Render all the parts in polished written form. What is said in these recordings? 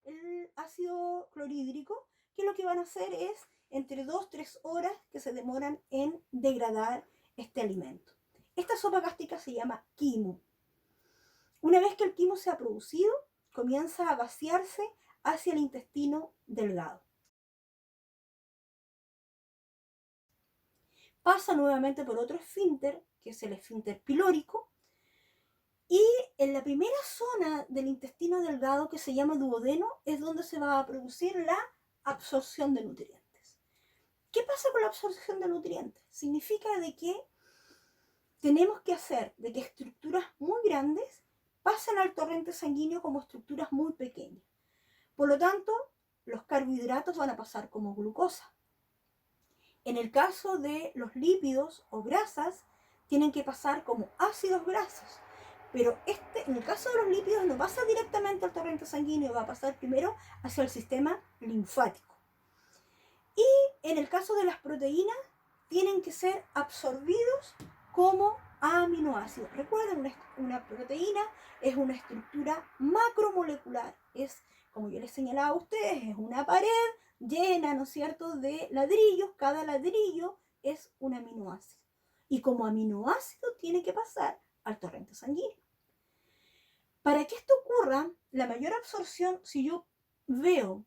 el ácido clorhídrico, que lo que van a hacer es entre 2-3 horas que se demoran en degradar este alimento. Esta sopa gástrica se llama quimo. Una vez que el quimo se ha producido, comienza a vaciarse hacia el intestino delgado. Pasa nuevamente por otro esfínter, que es el esfínter pilórico, y en la primera zona del intestino delgado, que se llama duodeno, es donde se va a producir la absorción de nutrientes. ¿Qué pasa con la absorción de nutrientes? Significa de que tenemos que hacer de que estructuras muy grandes pasen al torrente sanguíneo como estructuras muy pequeñas. Por lo tanto, los carbohidratos van a pasar como glucosa. En el caso de los lípidos o grasas, tienen que pasar como ácidos grasos. Pero en el caso de los lípidos no pasa directamente al torrente sanguíneo, va a pasar primero hacia el sistema linfático. Y en el caso de las proteínas, tienen que ser absorbidos como aminoácidos. Recuerden, una proteína es una estructura macromolecular. Es, como yo les señalaba a ustedes, es una pared llena, ¿no es cierto?, de ladrillos. Cada ladrillo es un aminoácido. Y como aminoácido tiene que pasar al torrente sanguíneo. Para que esto ocurra, la mayor absorción, si yo veo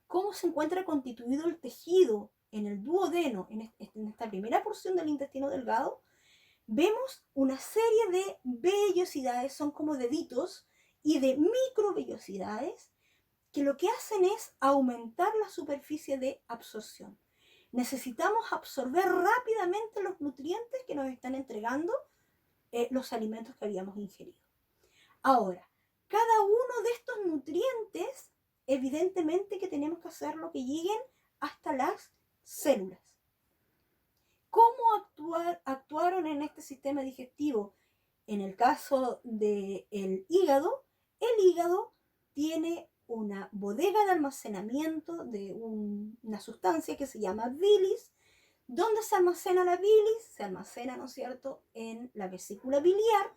cómo se encuentra constituido el tejido en el duodeno, en esta primera porción del intestino delgado, vemos una serie de vellosidades, son como deditos, y de microvellosidades, que lo que hacen es aumentar la superficie de absorción. Necesitamos absorber rápidamente los nutrientes que nos están entregando los alimentos que habíamos ingerido. Ahora, cada uno de estos nutrientes, evidentemente que tenemos que hacerlo que lleguen hasta las células. ¿Cómo actuaron en este sistema digestivo? En el caso del hígado, el hígado tiene una bodega de almacenamiento de una sustancia que se llama bilis. ¿Dónde se almacena la bilis? Se almacena, ¿no es cierto?, en la vesícula biliar.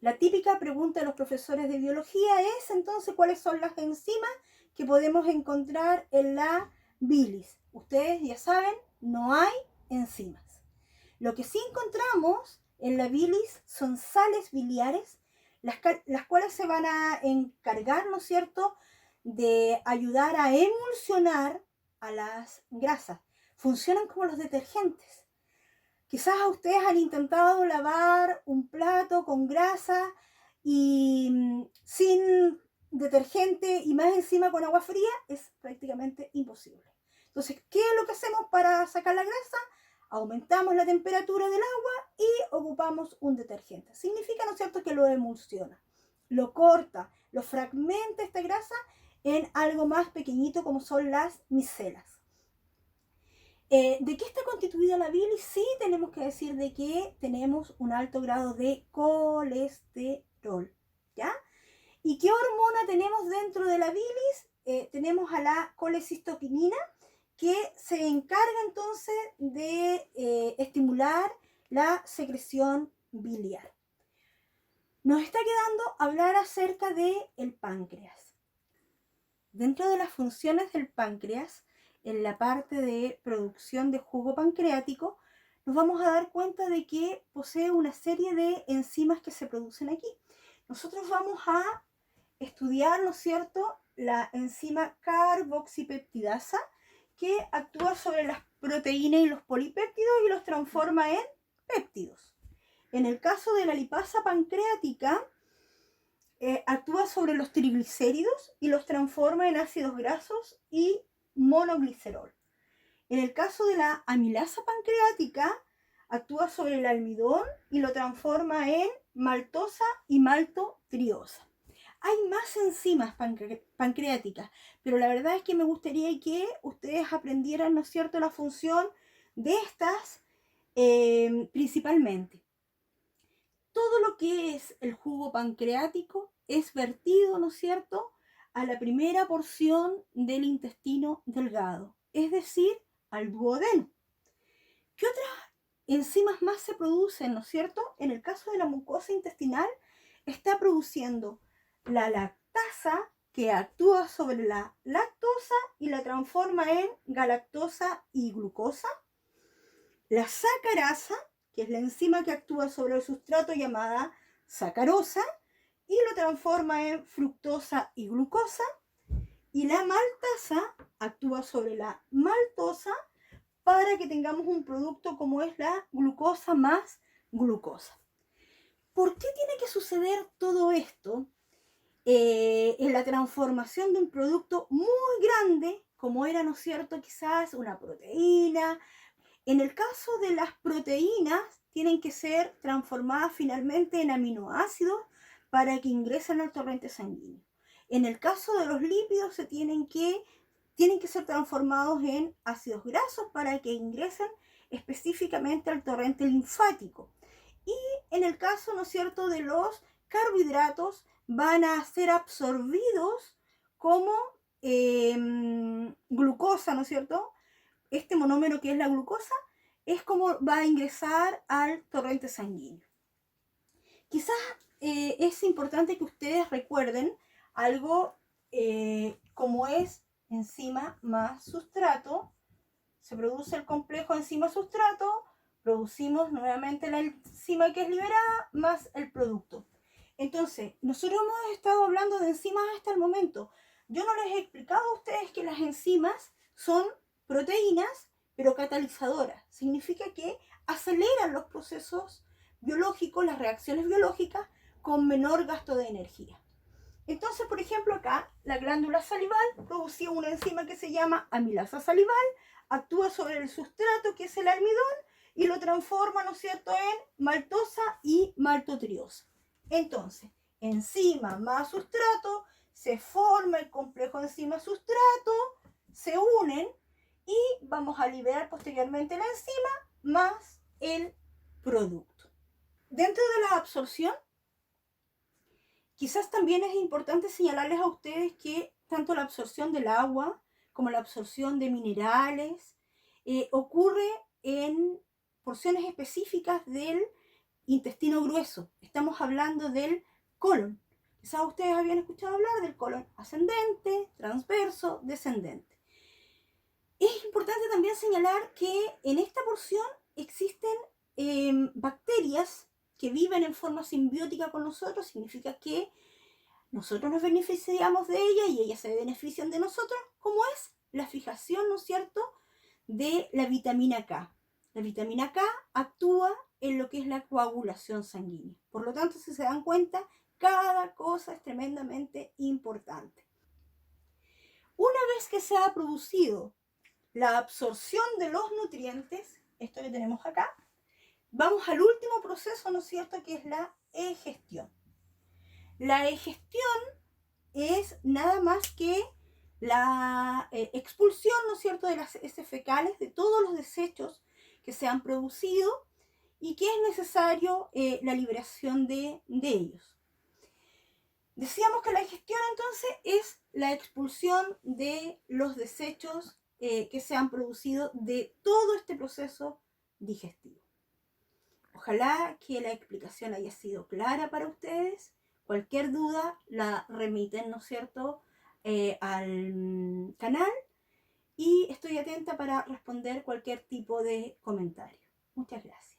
La típica pregunta de los profesores de biología es, entonces, ¿cuáles son las enzimas que podemos encontrar en la bilis? Ustedes ya saben, no hay enzimas. Lo que sí encontramos en la bilis son sales biliares, las cuales se van a encargar, ¿no es cierto?, de ayudar a emulsionar a las grasas. Funcionan como los detergentes. Quizás ustedes han intentado lavar un plato con grasa y sin detergente y más encima con agua fría, es prácticamente imposible. Entonces, ¿qué es lo que hacemos para sacar la grasa? Aumentamos la temperatura del agua y ocupamos un detergente. Significa, ¿no es cierto?, que lo emulsiona, lo corta, lo fragmenta esta grasa en algo más pequeñito como son las micelas. ¿De qué está constituida la bilis? Sí, tenemos que decir de que tenemos un alto grado de colesterol, ¿ya? ¿Y qué hormona tenemos dentro de la bilis? Tenemos a la colecistoquinina, que se encarga entonces de estimular la secreción biliar. Nos está quedando hablar acerca del páncreas. Dentro de las funciones del páncreas, en la parte de producción de jugo pancreático, nos vamos a dar cuenta de que posee una serie de enzimas que se producen aquí. Nosotros vamos a estudiar, ¿no es cierto?, la enzima carboxipeptidasa, que actúa sobre las proteínas y los polipéptidos y los transforma en péptidos. En el caso de la lipasa pancreática, actúa sobre los triglicéridos y los transforma en ácidos grasos y monoglicerol. En el caso de la amilasa pancreática, actúa sobre el almidón y lo transforma en maltosa y maltotriosa. Hay más enzimas pancreáticas, pero la verdad es que me gustaría que ustedes aprendieran, ¿no es cierto?, la función de estas principalmente. Todo lo que es el jugo pancreático es vertido, ¿no es cierto?, a la primera porción del intestino delgado, es decir, al duodeno. ¿Qué otras enzimas más se producen, ¿no es cierto? En el caso de la mucosa intestinal, está produciendo la lactasa que actúa sobre la lactosa y la transforma en galactosa y glucosa. La sacarasa, que es la enzima que actúa sobre el sustrato llamada sacarosa y lo transforma en fructosa y glucosa. Y la maltasa actúa sobre la maltosa para que tengamos un producto como es la glucosa más glucosa. ¿Por qué tiene que suceder todo esto en la transformación de un producto muy grande, como era, ¿no es cierto?, quizás una proteína? En el caso de las proteínas, tienen que ser transformadas finalmente en aminoácidos para que ingresen al torrente sanguíneo. En el caso de los lípidos, tienen que ser transformados en ácidos grasos para que ingresen específicamente al torrente linfático. Y en el caso, ¿no es cierto?, de los carbohidratos, van a ser absorbidos como glucosa, ¿no es cierto? Este monómero que es la glucosa es como va a ingresar al torrente sanguíneo. Quizás es importante que ustedes recuerden algo como es enzima más sustrato. Se produce el complejo enzima-sustrato, producimos nuevamente la enzima que es liberada más el producto. Entonces, nosotros hemos estado hablando de enzimas hasta el momento. Yo no les he explicado a ustedes que las enzimas son proteínas, pero catalizadoras. Significa que aceleran los procesos biológicos, las reacciones biológicas, con menor gasto de energía. Entonces, por ejemplo, acá la glándula salival producía una enzima que se llama amilasa salival, actúa sobre el sustrato que es el almidón y lo transforma, ¿no es cierto?, en maltosa y maltotriosa. Entonces, enzima más sustrato, se forma el complejo enzima-sustrato, se unen y vamos a liberar posteriormente la enzima más el producto. Dentro de la absorción, quizás también es importante señalarles a ustedes que tanto la absorción del agua como la absorción de minerales ocurre en porciones específicas del intestino grueso. Estamos hablando del colon. Quizás ustedes habían escuchado hablar del colon ascendente, transverso, descendente. Es importante también señalar que en esta porción existen bacterias que viven en forma simbiótica con nosotros. Significa que nosotros nos beneficiamos de ellas y ellas se benefician de nosotros, como es la fijación, ¿no es cierto?, de la vitamina K. La vitamina K actúa en lo que es la coagulación sanguínea. Por lo tanto, si se dan cuenta, cada cosa es tremendamente importante. Una vez que se ha producido la absorción de los nutrientes, esto que tenemos acá, vamos al último proceso, ¿no es cierto?, que es la egestión. La egestión es nada más que la expulsión, ¿no es cierto?, de las heces fecales, de todos los desechos que se han producido y que es necesario la liberación de ellos. Decíamos que la digestión entonces es la expulsión de los desechos que se han producido de todo este proceso digestivo. Ojalá que la explicación haya sido clara para ustedes. Cualquier duda la remiten, ¿no es cierto?, al canal y estoy atenta para responder cualquier tipo de comentario. Muchas gracias.